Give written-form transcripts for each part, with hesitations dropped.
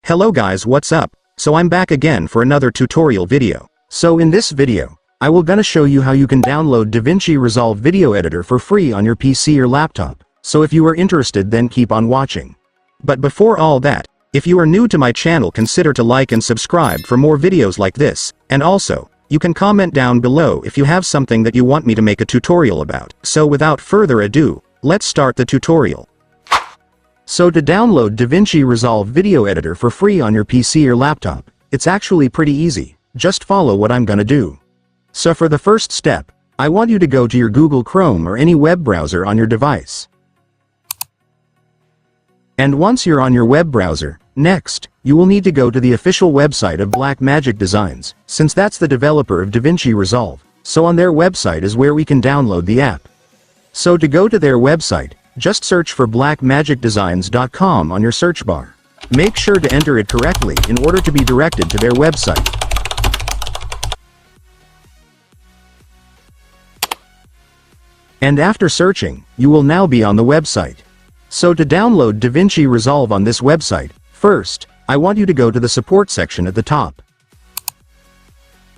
Hello guys, what's up? So I'm back again for another tutorial video. So in this video, I will gonna show you how you can download DaVinci Resolve video editor for free on your PC or laptop. So if you are interested, then keep on watching. But before all that, if you are new to my channel, consider to like and subscribe for more videos like this, and also, you can comment down below if you have something that you want me to make a tutorial about. So without further ado, let's start the tutorial. So to download DaVinci Resolve video editor for free on your PC or laptop, it's actually pretty easy. Just follow what I'm gonna do. So for the first step, I want you to go to your Google Chrome or any web browser on your device. And once you're on your web browser, next, you will need to go to the official website of Blackmagic Designs, since that's the developer of DaVinci Resolve. So on their website is where we can download the app. So to go to their website, just search for blackmagicdesigns.com on your search bar. Make sure to enter it correctly in order to be directed to their website. And after searching, you will now be on the website. So to download DaVinci Resolve on this website, first, I want you to go to the support section at the top.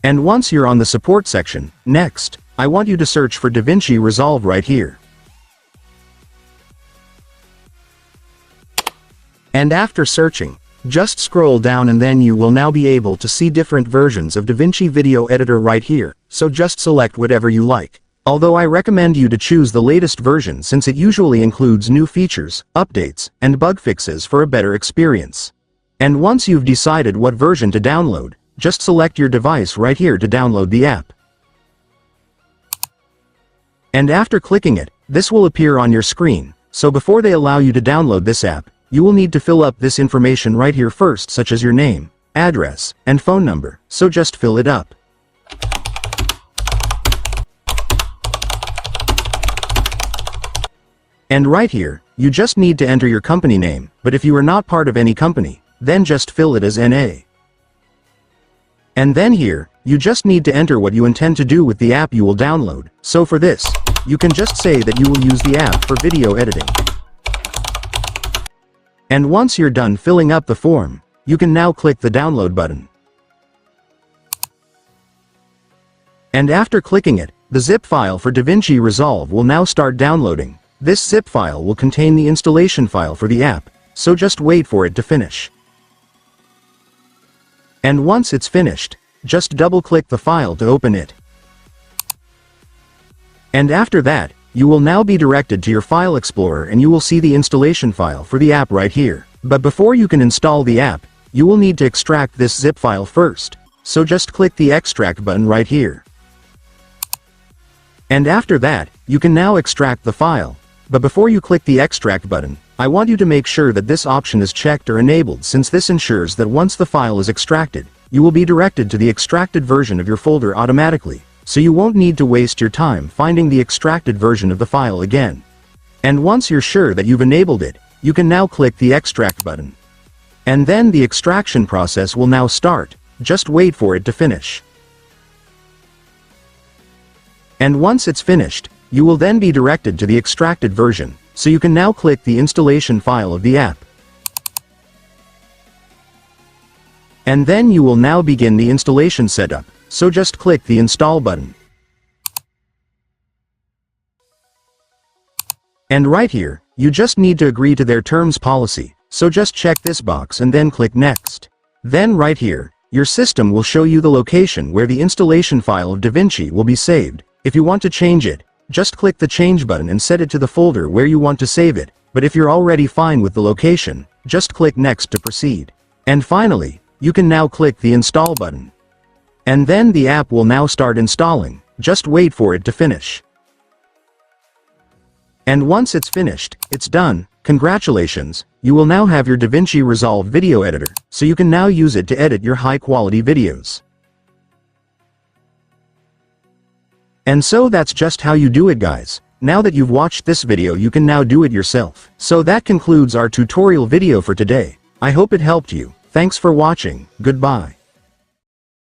And once you're on the support section, next, I want you to search for DaVinci Resolve right here. And after searching, just scroll down and then you will now be able to see different versions of DaVinci Video Editor right here, so just select whatever you like. Although I recommend you to choose the latest version since it usually includes new features, updates, and bug fixes for a better experience. And once you've decided what version to download, just select your device right here to download the app. And after clicking it, this will appear on your screen, so before they allow you to download this app, you will need to fill up this information right here first, such as your name, address, and phone number, so just fill it up. And right here, you just need to enter your company name, but if you are not part of any company, then just fill it as NA. And then here, you just need to enter what you intend to do with the app you will download. So for this, you can just say that you will use the app for video editing. And once you're done filling up the form, you can now click the download button. And after clicking it, the zip file for DaVinci Resolve will now start downloading. This zip file will contain the installation file for the app, so just wait for it to finish. And once it's finished, just double-click the file to open it. And after that, you will now be directed to your File Explorer and you will see the installation file for the app right here. But before you can install the app, you will need to extract this zip file first, so just click the extract button right here. And after that, you can now extract the file. But before you click the extract button, I want you to make sure that this option is checked or enabled, since this ensures that once the file is extracted, you will be directed to the extracted version of your folder automatically, so you won't need to waste your time finding the extracted version of the file again. And once you're sure that you've enabled it, you can now click the extract button. And then the extraction process will now start, just wait for it to finish. And once it's finished, you will then be directed to the extracted version, so you can now click the installation file of the app. And then you will now begin the installation setup, so just click the install button. And right here, you just need to agree to their terms policy, so just check this box and then click next. Then right here, your system will show you the location where the installation file of DaVinci will be saved. If you want to change it, just click the change button and set it to the folder where you want to save it, but if you're already fine with the location, just click next to proceed. And finally, you can now click the install button. And then the app will now start installing, just wait for it to finish. And once it's finished, it's done. Congratulations, you will now have your DaVinci Resolve video editor, so you can now use it to edit your high-quality videos. And so that's just how you do it, guys. Now that you've watched this video, you can now do it yourself. So that concludes our tutorial video for today. I hope it helped you. Thanks for watching. Goodbye.